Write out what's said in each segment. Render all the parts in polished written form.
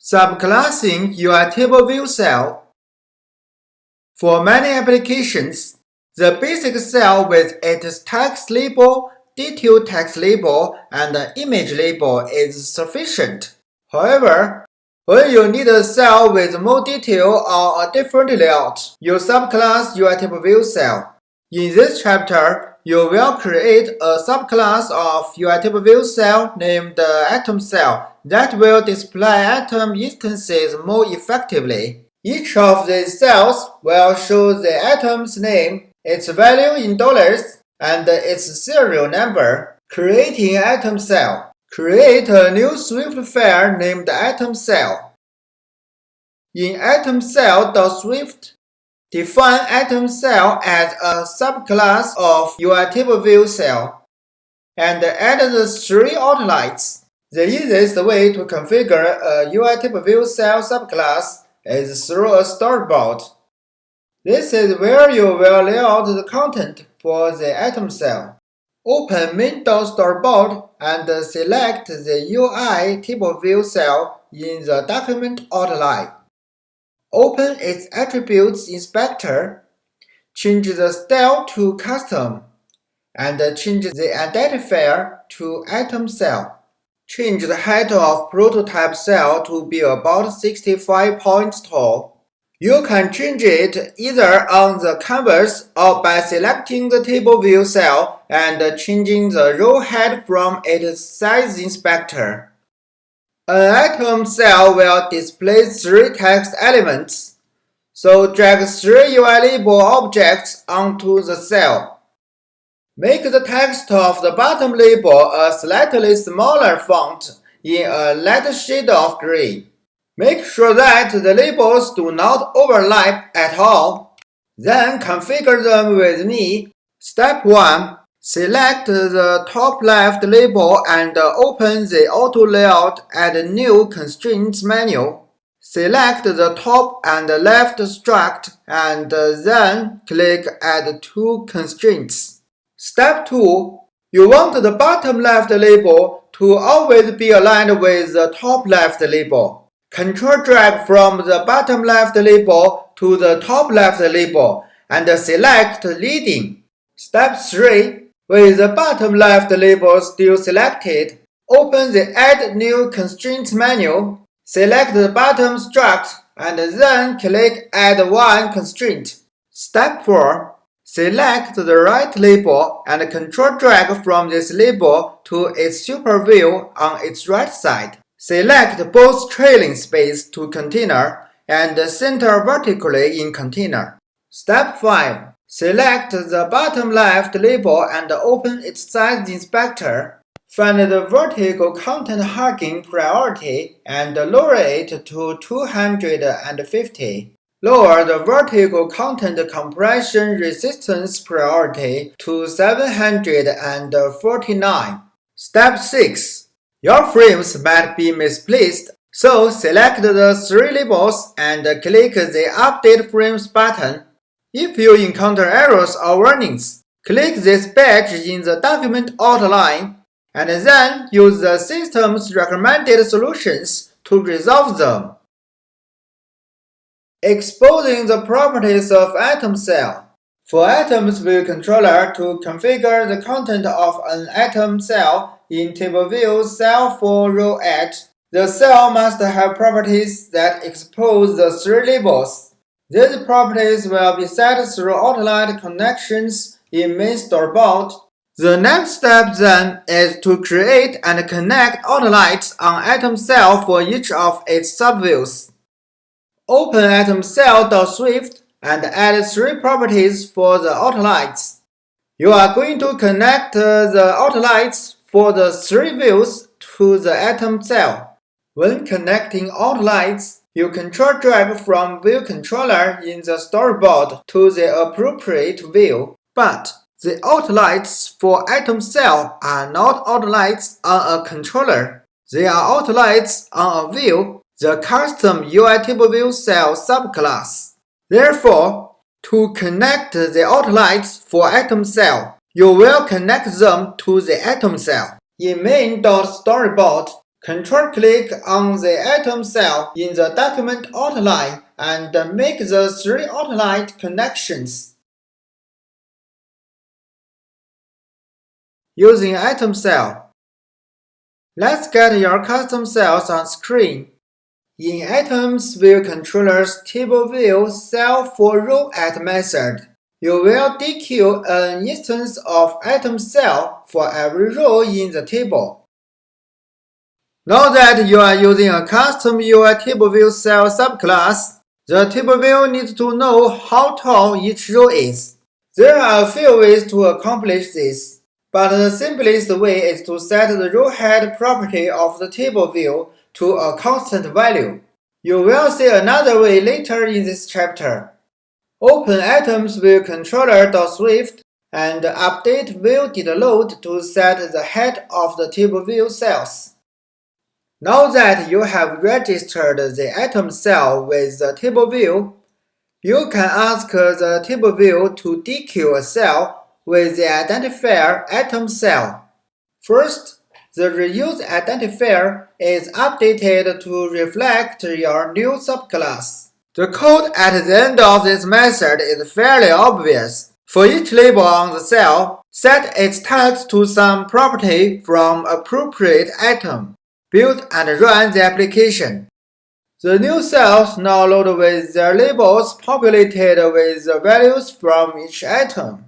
Subclassing your table view cell. For many applications, the basic cell with its text label, detail text label, and image label is sufficient. However, when you need a cell with more detail or a different layout, you subclass your table view cell. In this chapter, you will create a subclass of your table view cell named item cell that will display item instances more effectively. Each of these cells will show the item's name, its value in dollars, and its serial number. Creating item cell. Create a new Swift file named item cell. In item cell.swift, define item cell as a subclass of your table view cell, and add the three outlines. The easiest way to configure a UI table view cell subclass is through a storyboard. This is where you will lay out the content for the item cell. Open main.storyboard and select the UI table view cell in the document outline. Open its attributes inspector, change the style to custom, and change the identifier to item cell. Change the height of prototype cell to be about 65 points tall. You can change it either on the canvas or by selecting the table view cell and changing the row height from its size inspector. An item cell will display three text elements, so drag three UI label objects onto the cell. Make the text of the bottom label a slightly smaller font in a light shade of gray. Make sure that the labels do not overlap at all. Then configure them with me. Step 1. Select the top left label and open the Auto Layout Add New Constraints menu. Select the top and left struct and then click Add Two Constraints. Step 2. You want the bottom left label to always be aligned with the top left label. Control drag from the bottom left label to the top left label and select Leading. Step 3. With the bottom left label still selected, open the Add New Constraints menu, select the bottom struct, and then click Add One Constraint. Step 4. Select the right label and control drag from this label to its super view on its right side. Select both trailing space to container and center vertically in container. Step 5. Select the bottom left label and open its size inspector. Find the vertical content hugging priority and lower it to 250. Lower the vertical content compression resistance priority to 749. Step 6. Your frames might be misplaced, so select the three labels and click the Update Frames button. If you encounter errors or warnings, click this badge in the document outline and then use the system's recommended solutions to resolve them. Exposing the properties of item cell. For items view controller to configure the content of an item cell in table view cell for row 8, the cell must have properties that expose the three labels. These properties will be set through outlined connections in main storyboard. The next step then is to create and connect outlines on item cell for each of its subviews. Open item cell.swift and add three properties for the outlines. You are going to connect the outlines for the three views to the item cell. When connecting outlines, you control drag from view controller in the storyboard to the appropriate view, but the outlines for item cell are not outlines on a controller. They are outlines on a view, the custom UI table view cell subclass. Therefore, to connect the outlines for item cell, you will connect them to the item cell. In main.storyboard, Control-click on the item cell in the document outline and make the 3 outlined connections. Using item cell. Let's get your custom cells on screen. In Items View Controller's Table View Cell for Row at method, you will dequeue an instance of item cell for every row in the table. Now that you are using a custom UI Table View Cell subclass, the table view needs to know how tall each row is. There are a few ways to accomplish this, but the simplest way is to set the row head property of the table view to a constant value. You will see another way later in this chapter. Open Items View Controller.swift and update view.load to set the head of the table view cells. Now that you have registered the item cell with the table view, you can ask the table view to dequeue a cell with the identifier item cell. First, the reuse identifier is updated to reflect your new subclass. The code at the end of this method is fairly obvious. For each label on the cell, set its tags to some property from appropriate item. Build and run the application. The new cells now load with their labels populated with the values from each item.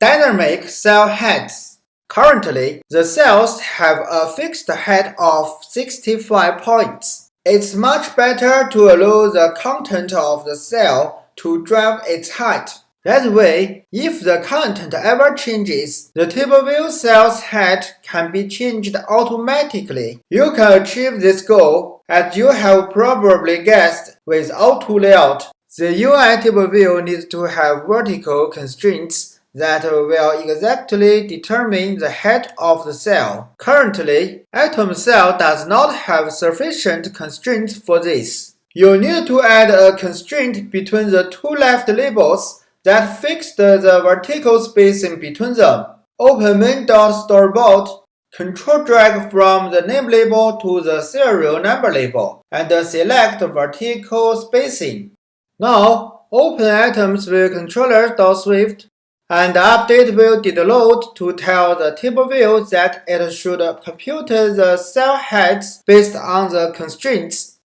Dynamic cell heads. Currently, the cells have a fixed head of 65 points. It's much better to allow the content of the cell to drive its height. That way, if the content ever changes, the table view cell's head can be changed automatically. You can achieve this goal, as you have probably guessed, with auto layout. The UI table view needs to have vertical constraints that will exactly determine the head of the cell. Currently, item cell does not have sufficient constraints for this. You need to add a constraint between the two left labels that fixed the vertical spacing between them. Open main.storyboard, control drag from the name label to the serial number label, and select vertical spacing. Now, open Items View Controller.swift and update view.load to tell the table view that it should compute the cell heads based on the constraints.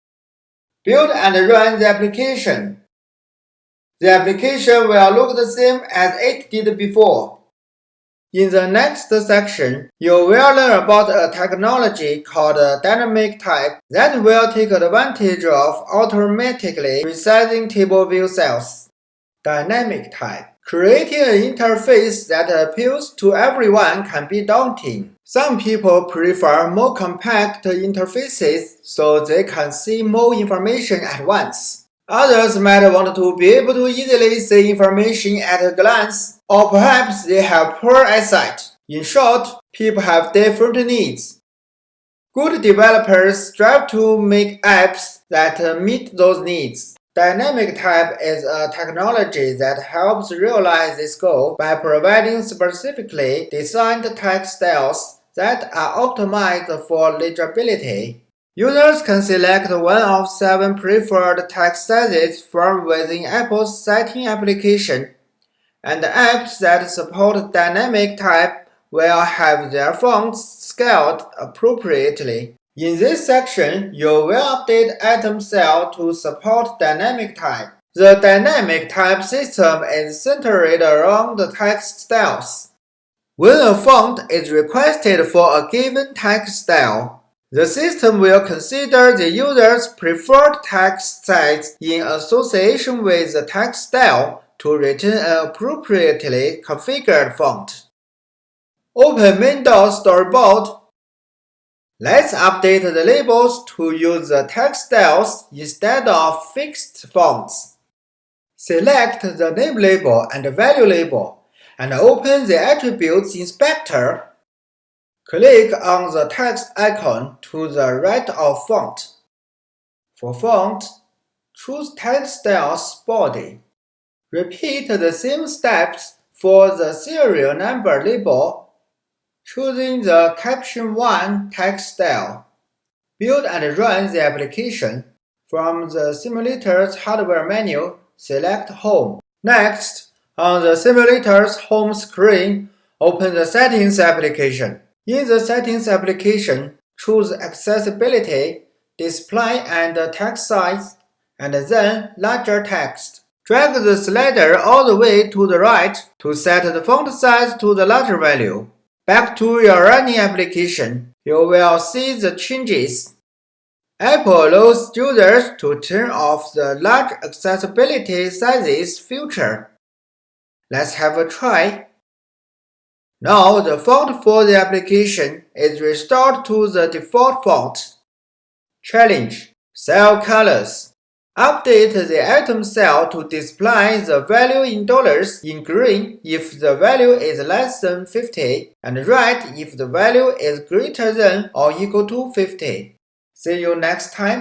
Build and run the application. The application will look the same as it did before. In the next section, you will learn about a technology called dynamic type that will take advantage of automatically resizing table view cells. Dynamic type. Creating an interface that appeals to everyone can be daunting. Some people prefer more compact interfaces so they can see more information at once. Others might want to be able to easily see information at a glance, or perhaps they have poor eyesight. In short, people have different needs. Good developers strive to make apps that meet those needs. Dynamic type is a technology that helps realize this goal by providing specifically designed text styles that are optimized for legibility. Users can select one of 7 preferred text sizes from within Apple's setting application, and apps that support dynamic type will have their fonts scaled appropriately. In this section, you will update item cell to support dynamic type. The dynamic type system is centered around the text styles. When a font is requested for a given text style, the system will consider the user's preferred text size in association with the text style to return an appropriately configured font. Open main.storyboard. Let's update the labels to use the text styles instead of fixed fonts. Select the name label and value label, and open the Attributes Inspector. Click on the text icon to the right of Font. For font, choose Text Styles Body. Repeat the same steps for the serial number label. Choosing the Caption 1 text style. Build and run the application. From the simulator's hardware menu, select Home. Next, on the simulator's home screen, open the Settings application. In the Settings application, choose Accessibility, Display and Text Size, and then Larger Text. Drag the slider all the way to the right to set the font size to the larger value. Back to your running application, you will see the changes. Apple allows users to turn off the large accessibility sizes feature. Let's have a try. Now the font for the application is restored to the default font. Challenge: Cell colors. Update the item cell to display the value in dollars in green if the value is less than 50 and red if the value is greater than or equal to 50. See you next time.